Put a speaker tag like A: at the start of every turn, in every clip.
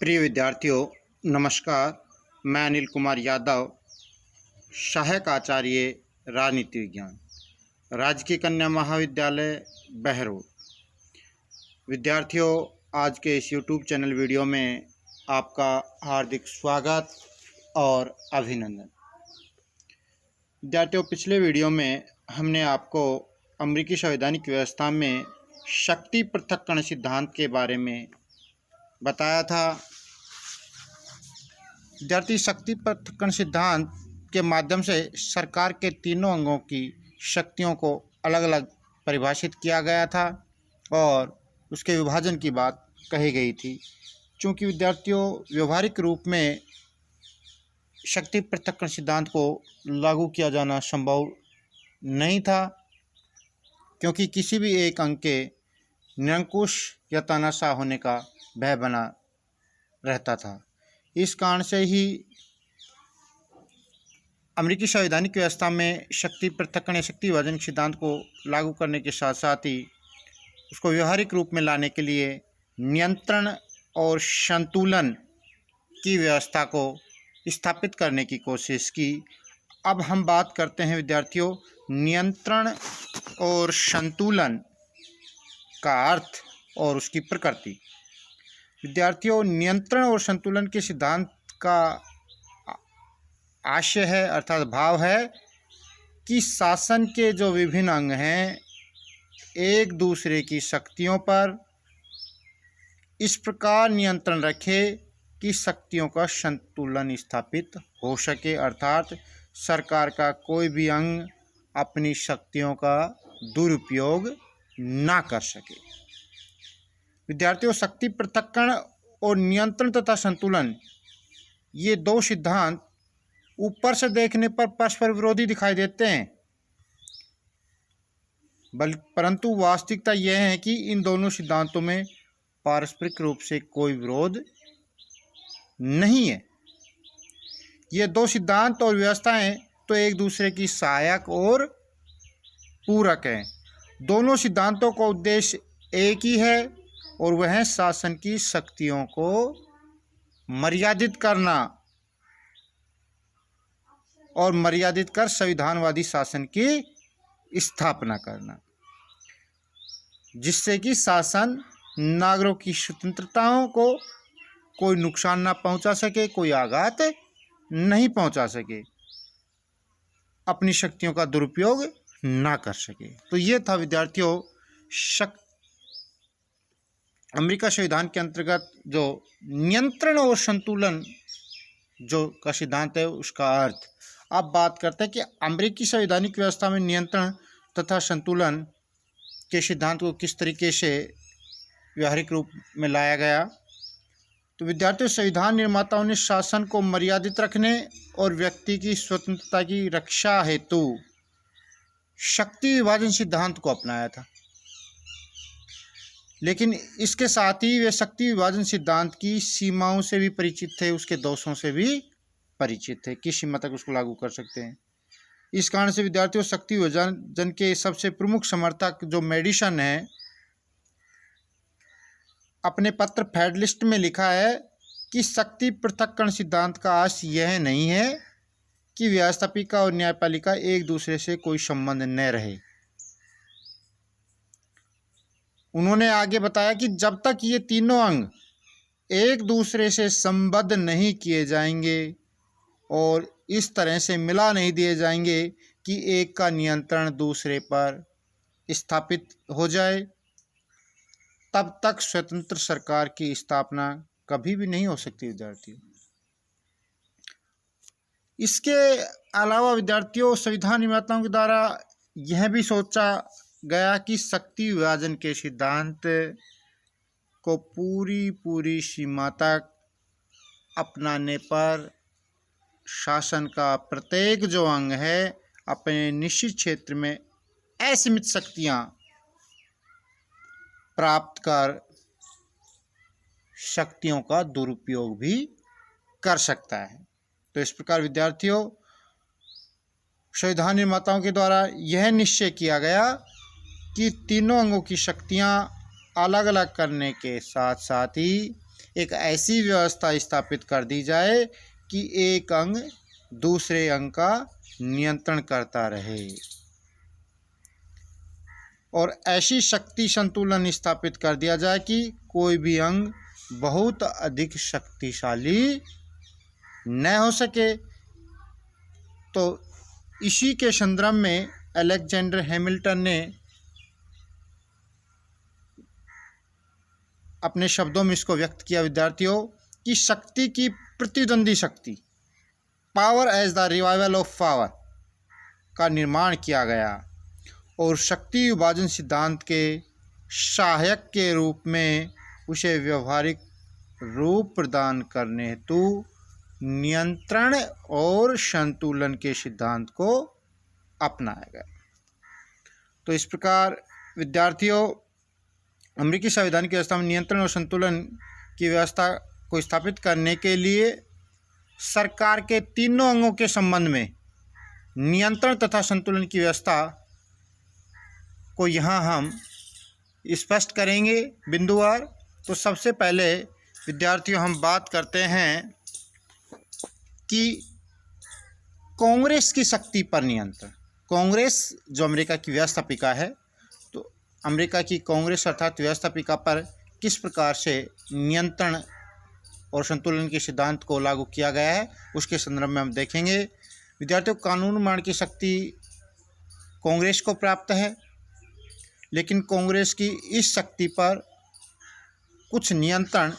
A: प्रिय विद्यार्थियों, नमस्कार। मैं अनिल कुमार यादव, सहायक आचार्य राजनीति विज्ञान, राजकीय कन्या महाविद्यालय बहरोड। विद्यार्थियों, आज के इस YouTube चैनल वीडियो में आपका हार्दिक स्वागत और अभिनंदन। विद्यार्थियों, पिछले वीडियो में हमने आपको अमेरिकी संवैधानिक व्यवस्था में शक्ति पृथक्करण सिद्धांत के बारे में बताया था। विद्यार्थी, शक्ति पृथक्करण सिद्धांत के माध्यम से सरकार के तीनों अंगों की शक्तियों को अलग अलग परिभाषित किया गया था और उसके विभाजन की बात कही गई थी। चूँकि विद्यार्थियों, व्यवहारिक रूप में शक्ति पृथक्करण सिद्धांत को लागू किया जाना संभव नहीं था, क्योंकि किसी भी एक अंग के निरंकुश या तानाशाह होने का भय बना रहता था। इस कारण से ही अमेरिकी संवैधानिक व्यवस्था में शक्ति पृथक्करण या शक्ति विभाजन सिद्धांत को लागू करने के साथ साथ ही उसको व्यवहारिक रूप में लाने के लिए नियंत्रण और संतुलन की व्यवस्था को स्थापित करने की कोशिश की। अब हम बात करते हैं विद्यार्थियों, नियंत्रण और संतुलन का अर्थ और उसकी प्रकृति। विद्यार्थियों, नियंत्रण और संतुलन के सिद्धांत का आशय है, अर्थात भाव है कि शासन के जो विभिन्न अंग हैं एक दूसरे की शक्तियों पर इस प्रकार नियंत्रण रखे कि शक्तियों का संतुलन स्थापित हो सके, अर्थात सरकार का कोई भी अंग अपनी शक्तियों का दुरुपयोग ना कर सके। विद्यार्थियों, शक्ति पृथक्करण और नियंत्रण तथा संतुलन, ये दो सिद्धांत ऊपर से देखने पर परस्पर विरोधी दिखाई देते हैं, परंतु वास्तविकता यह है कि इन दोनों सिद्धांतों में पारस्परिक रूप से कोई विरोध नहीं है। ये दो सिद्धांत और व्यवस्थाएं तो एक दूसरे की सहायक और पूरक हैं। दोनों सिद्धांतों का उद्देश्य एक ही है और वह है शासन की शक्तियों को मर्यादित करना और मर्यादित कर संविधानवादी शासन की स्थापना करना, जिससे कि शासन नागरिकों की स्वतंत्रताओं को कोई नुकसान ना पहुंचा सके, कोई आघात नहीं पहुंचा सके, अपनी शक्तियों का दुरुपयोग ना कर सके। तो ये था विद्यार्थियों अमेरिका संविधान के अंतर्गत जो नियंत्रण और संतुलन जो का सिद्धांत है उसका अर्थ। अब बात करते हैं कि अमेरिकी संवैधानिक व्यवस्था में नियंत्रण तथा संतुलन के सिद्धांत को किस तरीके से व्यवहारिक रूप में लाया गया। तो विद्यार्थियों, संविधान निर्माताओं ने शासन को मर्यादित रखने और व्यक्ति की स्वतंत्रता की रक्षा हेतु शक्ति विभाजन सिद्धांत को अपनाया था, लेकिन इसके साथ ही वे शक्ति विभाजन सिद्धांत की सीमाओं से भी परिचित थे, उसके दोषों से भी परिचित थे, किस सीमा तक उसको लागू कर सकते हैं। इस कारण से विद्यार्थियों, शक्ति विभाजन के सबसे प्रमुख समर्थक जो मेडिसन है, अपने पत्र फेडरलिस्ट में लिखा है कि शक्ति पृथक्करण सिद्धांत का आशय यह नहीं है कि व्यवस्थापिका और न्यायपालिका एक दूसरे से कोई संबंध न रहे। उन्होंने आगे बताया कि जब तक ये तीनों अंग एक दूसरे से संबद्ध नहीं किए जाएंगे और इस तरह से मिला नहीं दिए जाएंगे कि एक का नियंत्रण दूसरे पर स्थापित हो जाए, तब तक स्वतंत्र सरकार की स्थापना कभी भी नहीं हो सकती। विद्यार्थियों, इसके अलावा विद्यार्थियों, संविधान निर्माताओं के द्वारा यह भी सोचा गया कि शक्ति विभाजन के सिद्धांत को पूरी सीमा तक अपनाने पर शासन का प्रत्येक जो अंग है अपने निश्चित क्षेत्र में असीमित शक्तियां प्राप्त कर शक्तियों का दुरुपयोग भी कर सकता है। तो इस प्रकार विद्यार्थियों, संविधान निर्माताओं के द्वारा यह निश्चय किया गया कि तीनों अंगों की शक्तियां अलग अलग करने के साथ साथ ही एक ऐसी व्यवस्था स्थापित कर दी जाए कि एक अंग दूसरे अंग का नियंत्रण करता रहे और ऐसी शक्ति संतुलन स्थापित कर दिया जाए कि कोई भी अंग बहुत अधिक शक्तिशाली न हो सके। तो इसी के संदर्भ में अलेक्जेंडर हैमिल्टन ने अपने शब्दों में इसको व्यक्त किया विद्यार्थियों कि शक्ति की प्रतिद्वंदी शक्ति, power as the revival of power का निर्माण किया गया और शक्ति विभाजन सिद्धांत के सहायक के रूप में उसे व्यवहारिक रूप प्रदान करने हेतु नियंत्रण और संतुलन के सिद्धांत को अपनाया गया। तो इस प्रकार विद्यार्थियों, अमेरिकी संवैधानिक व्यवस्था में नियंत्रण और संतुलन की व्यवस्था को स्थापित करने के लिए सरकार के तीनों अंगों के संबंध में नियंत्रण तथा संतुलन की व्यवस्था को यहाँ हम स्पष्ट करेंगे बिंदुवार। तो सबसे पहले विद्यार्थियों हम बात करते हैं कि कांग्रेस की शक्ति पर नियंत्रण। कांग्रेस जो अमेरिका की व्यवस्थापिका है, तो अमेरिका की कांग्रेस अर्थात व्यवस्थापिका पर किस प्रकार से नियंत्रण और संतुलन के सिद्धांत को लागू किया गया है उसके संदर्भ में हम देखेंगे। विद्यार्थियों, कानून निर्माण की शक्ति कांग्रेस को प्राप्त है, लेकिन कांग्रेस की इस शक्ति पर कुछ नियंत्रण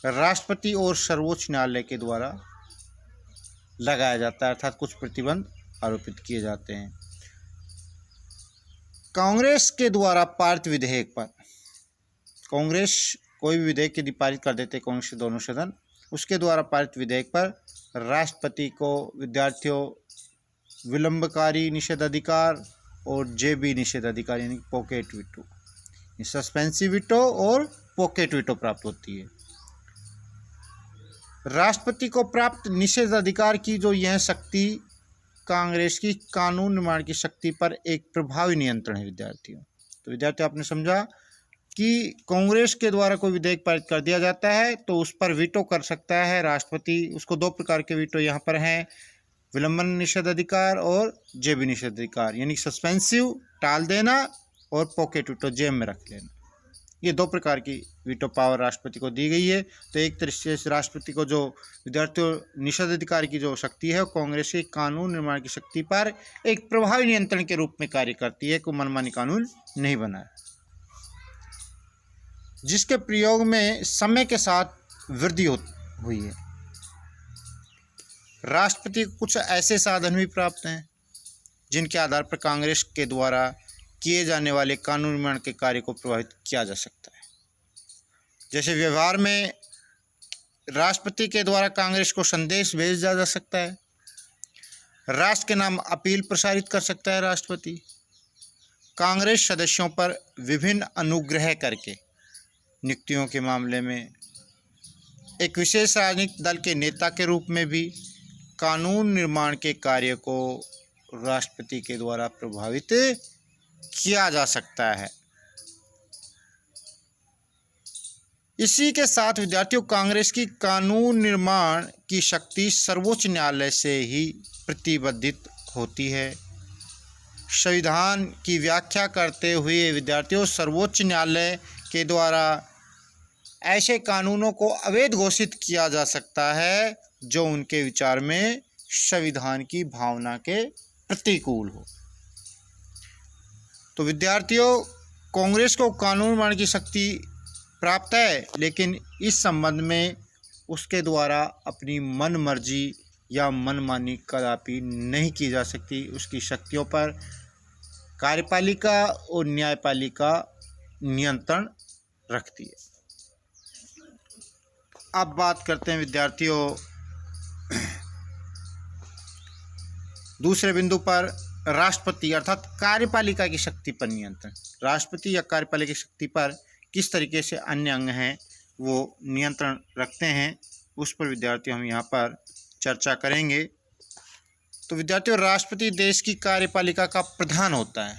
A: राष्ट्रपति और सर्वोच्च न्यायालय के द्वारा लगाया जाता है, अर्थात कुछ प्रतिबंध आरोपित किए जाते हैं। कांग्रेस के द्वारा पारित विधेयक पर, कांग्रेस कोई भी विधेयक यदि पारित कर देते कांग्रेस के दोनों सदन, उसके द्वारा पारित विधेयक पर राष्ट्रपति को विद्यार्थियों विलंबकारी निषेधाधिकार और जेबी निषेधाधिकार यानी पॉकेट वीटो, सस्पेंसिव वीटो और पॉकेट वीटो प्राप्त होती है। राष्ट्रपति को प्राप्त निषेधाधिकार की जो यह शक्ति कांग्रेस की कानून निर्माण की शक्ति पर एक प्रभावी नियंत्रण है विद्यार्थियों। तो विद्यार्थियों, आपने समझा कि कांग्रेस के द्वारा कोई विधेयक पारित कर दिया जाता है तो उस पर वीटो कर सकता है राष्ट्रपति। उसको दो प्रकार के वीटो यहाँ पर हैं, विलंबन निषेधाधिकार और जेबी निषेधाधिकार, यानी सस्पेंसिव टाल देना और पॉकेट वीटो जेब में रख लेना। ये दो प्रकार की वीटो पावर राष्ट्रपति को दी गई है। तो एक तरीके से राष्ट्रपति को जो विद्यार्थियों निषेधाधिकार की जो शक्ति है वो कांग्रेस की कानून निर्माण की शक्ति पर एक प्रभावी नियंत्रण के रूप में कार्य करती है, कोई मनमानी कानून नहीं बना है, जिसके प्रयोग में समय के साथ वृद्धि हुई है। राष्ट्रपति को कुछ ऐसे साधन भी प्राप्त हैं जिनके आधार पर कांग्रेस के द्वारा किए जाने वाले कानून निर्माण के कार्य को प्रभावित किया जा सकता है। जैसे व्यवहार में राष्ट्रपति के द्वारा कांग्रेस को संदेश भेजा जा सकता है, राष्ट्र के नाम अपील प्रसारित कर सकता है राष्ट्रपति, कांग्रेस सदस्यों पर विभिन्न अनुग्रह करके नियुक्तियों के मामले में एक विशेष राजनीतिक दल के नेता के रूप में भी कानून निर्माण के कार्य को राष्ट्रपति के द्वारा प्रभावित किया जा सकता है। इसी के साथ विद्यार्थियों, कांग्रेस की कानून निर्माण की शक्ति सर्वोच्च न्यायालय से ही प्रतिबद्धित होती है। संविधान की व्याख्या करते हुए विद्यार्थियों, सर्वोच्च न्यायालय के द्वारा ऐसे कानूनों को अवैध घोषित किया जा सकता है जो उनके विचार में संविधान की भावना के प्रतिकूल हो। तो विद्यार्थियों, कांग्रेस को कानून निर्माण की शक्ति प्राप्त है, लेकिन इस संबंध में उसके द्वारा अपनी मन मर्जी या मनमानी कदापि नहीं की जा सकती। उसकी शक्तियों पर कार्यपालिका और न्यायपालिका नियंत्रण रखती है। अब बात करते हैं विद्यार्थियों दूसरे बिंदु पर, राष्ट्रपति अर्थात कार्यपालिका की शक्ति पर नियंत्रण। राष्ट्रपति या कार्यपालिका की शक्ति पर किस तरीके से अन्य अंग हैं वो नियंत्रण रखते हैं, उस पर विद्यार्थियों हम यहाँ पर चर्चा करेंगे। तो विद्यार्थियों, राष्ट्रपति देश की कार्यपालिका का प्रधान होता है।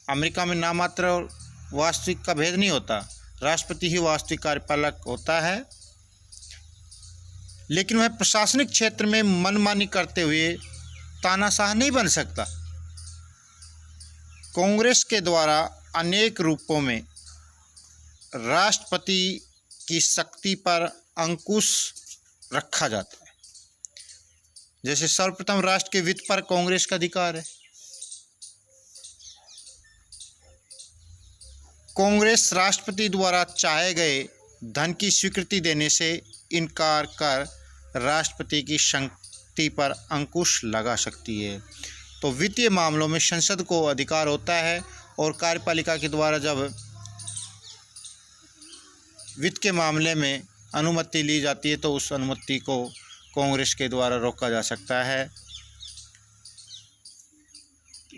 A: अमेरिका में नामात्र और वास्तविक का भेद नहीं होता। राष्ट्रपति ही वास्तविक कार्यपालक होता है, लेकिन वह प्रशासनिक क्षेत्र में मनमानी करते हुए तानाशाह नहीं बन सकता। कांग्रेस के द्वारा अनेक रूपों में राष्ट्रपति की शक्ति पर अंकुश रखा जाता है। जैसे सर्वप्रथम राष्ट्र के वित्त पर कांग्रेस का अधिकार है। कांग्रेस राष्ट्रपति द्वारा चाहे गए धन की स्वीकृति देने से इनकार कर राष्ट्रपति की शक्ति पर अंकुश लगा सकती है। तो वित्तीय मामलों में संसद को अधिकार होता है और कार्यपालिका के द्वारा जब वित्त के मामले में अनुमति ली जाती है तो उस अनुमति को कांग्रेस के द्वारा रोका जा सकता है।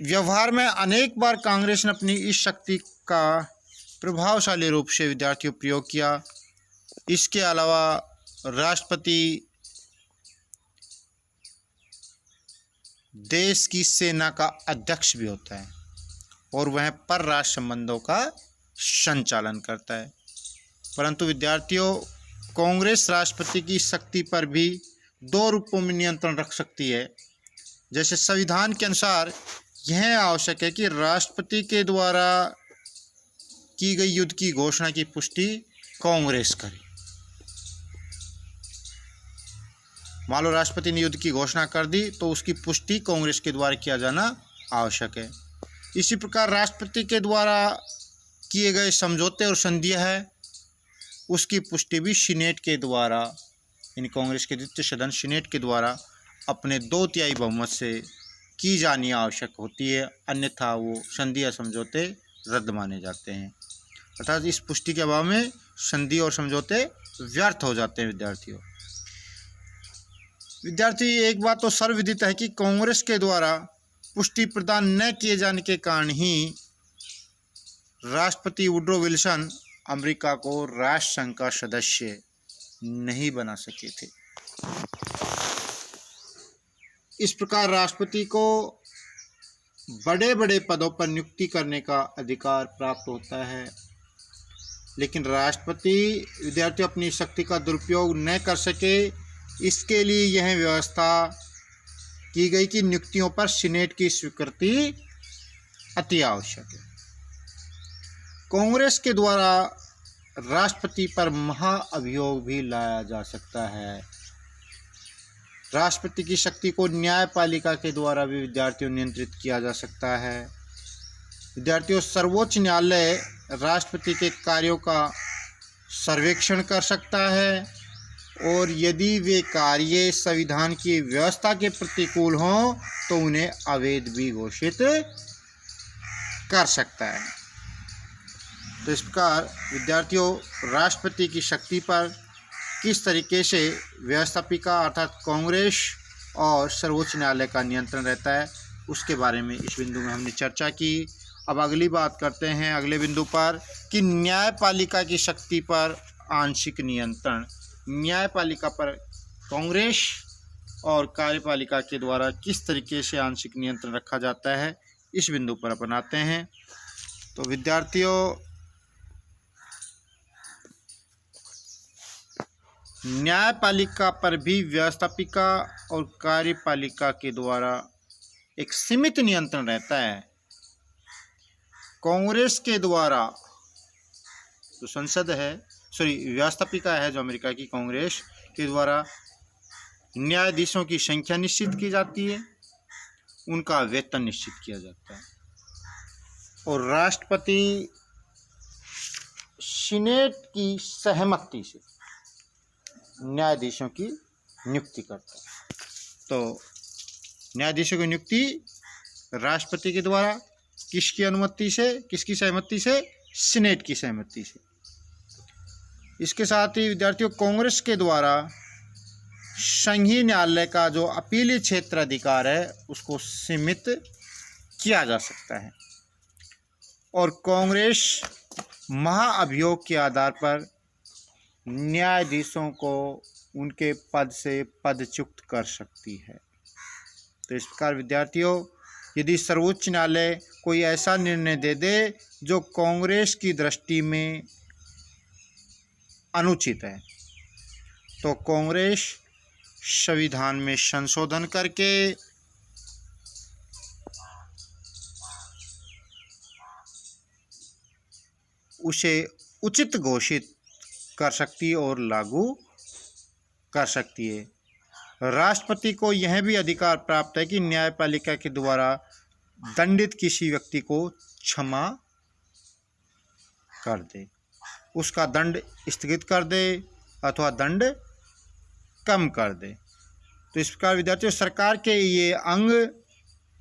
A: व्यवहार में अनेक बार कांग्रेस ने अपनी इस शक्ति का प्रभावशाली रूप से विद्यार्थियों प्रयोग किया। इसके अलावा राष्ट्रपति देश की सेना का अध्यक्ष भी होता है और वह परराष्ट्र संबंधों का संचालन करता है। परंतु विद्यार्थियों, कांग्रेस राष्ट्रपति की शक्ति पर भी दो रूपों में नियंत्रण रख सकती है। जैसे संविधान के अनुसार यह आवश्यक है कि राष्ट्रपति के द्वारा की गई युद्ध की घोषणा की पुष्टि कांग्रेस करे। मान लो राष्ट्रपति ने युद्ध की घोषणा कर दी तो उसकी पुष्टि कांग्रेस के द्वारा किया जाना आवश्यक है। इसी प्रकार राष्ट्रपति के द्वारा किए गए समझौते और संधियां है, उसकी पुष्टि भी सीनेट के द्वारा, यानी कांग्रेस के द्वितीय सदन सीनेट के द्वारा अपने 2/3 बहुमत से की जानी आवश्यक होती है, अन्यथा वो संधि या समझौते रद्द माने जाते हैं। अर्थात इस पुष्टि के अभाव में संधि और समझौते व्यर्थ हो जाते हैं। विद्यार्थी एक बात तो सर्वविदित है कि कांग्रेस के द्वारा पुष्टि प्रदान न किए जाने के कारण ही राष्ट्रपति वुड्रो विल्सन अमेरिका को राष्ट्र संघ का सदस्य नहीं बना सके थे। इस प्रकार राष्ट्रपति को बड़े बड़े पदों पर नियुक्ति करने का अधिकार प्राप्त होता है, लेकिन राष्ट्रपति विद्यार्थी अपनी शक्ति का दुरुपयोग न कर सके, इसके लिए यह व्यवस्था की गई कि नियुक्तियों पर सीनेट की स्वीकृति अति आवश्यक है। कांग्रेस के द्वारा राष्ट्रपति पर महाअभियोग भी लाया जा सकता है। राष्ट्रपति की शक्ति को न्यायपालिका के द्वारा भी विद्यार्थियों नियंत्रित किया जा सकता है। विद्यार्थियों, सर्वोच्च न्यायालय राष्ट्रपति के कार्यों का सर्वेक्षण कर सकता है और यदि वे कार्य संविधान की व्यवस्था के प्रतिकूल हों तो उन्हें अवैध भी घोषित कर सकता है। तो इस प्रकार विद्यार्थियों, राष्ट्रपति की शक्ति पर किस तरीके से व्यवस्थापिका अर्थात कांग्रेस और सर्वोच्च न्यायालय का नियंत्रण रहता है, उसके बारे में इस बिंदु में हमने चर्चा की। अब अगली बात करते हैं अगले बिंदु पर कि न्यायपालिका की शक्ति पर आंशिक नियंत्रण। न्यायपालिका पर कांग्रेस और कार्यपालिका के द्वारा किस तरीके से आंशिक नियंत्रण रखा जाता है, इस बिंदु पर अपन आते हैं। तो विद्यार्थियों, न्यायपालिका पर भी व्यवस्थापिका और कार्यपालिका के द्वारा एक सीमित नियंत्रण रहता है। कांग्रेस के द्वारा जो संसद है, व्यवस्थापिका है जो अमेरिका की, कांग्रेस के द्वारा न्यायाधीशों की संख्या निश्चित की जाती है, उनका वेतन निश्चित किया जाता है और राष्ट्रपति सीनेट की सहमति से न्यायाधीशों की नियुक्ति करता है। तो न्यायाधीशों की नियुक्ति राष्ट्रपति के द्वारा किसकी अनुमति से, किसकी सहमति से? सीनेट की सहमति से। इसके साथ ही विद्यार्थियों, कांग्रेस के द्वारा संघीय न्यायालय का जो अपीलीय क्षेत्र अधिकार है उसको सीमित किया जा सकता है और कांग्रेस महाअभियोग के आधार पर न्यायाधीशों को उनके पद से पदच्युत कर सकती है। तो इस प्रकार विद्यार्थियों, यदि सर्वोच्च न्यायालय कोई ऐसा निर्णय दे दे जो कांग्रेस की दृष्टि में अनुचित है। तो कांग्रेस संविधान में संशोधन करके उसे उचित घोषित कर सकती है और लागू कर सकती है। राष्ट्रपति को यह भी अधिकार प्राप्त है कि न्यायपालिका के द्वारा दंडित किसी व्यक्ति को क्षमा कर दे, उसका दंड स्थगित कर दे अथवा दंड कम कर दे। तो इस प्रकार विद्यार्थियों, सरकार के ये अंग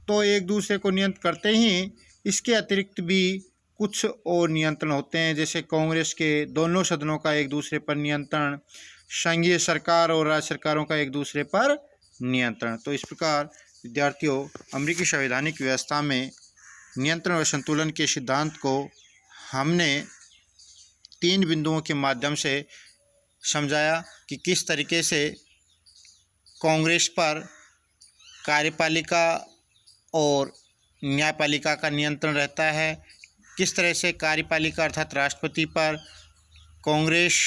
A: तो एक दूसरे को नियंत्रित करते ही, इसके अतिरिक्त भी कुछ और नियंत्रण होते हैं, जैसे कांग्रेस के दोनों सदनों का एक दूसरे पर नियंत्रण, संघीय सरकार और राज्य सरकारों का एक दूसरे पर नियंत्रण। तो इस प्रकार विद्यार्थियों, अमेरिकी संवैधानिक व्यवस्था में नियंत्रण और संतुलन के सिद्धांत को हमने 3 बिंदुओं के माध्यम से समझाया कि किस तरीके से कांग्रेस पर कार्यपालिका और न्यायपालिका का नियंत्रण रहता है, किस तरह से कार्यपालिका अर्थात राष्ट्रपति पर कांग्रेस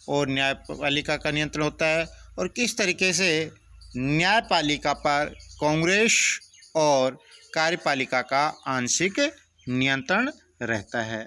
A: और न्यायपालिका का नियंत्रण होता है, और किस तरीके से न्यायपालिका पर कांग्रेस और कार्यपालिका का आंशिक नियंत्रण रहता है।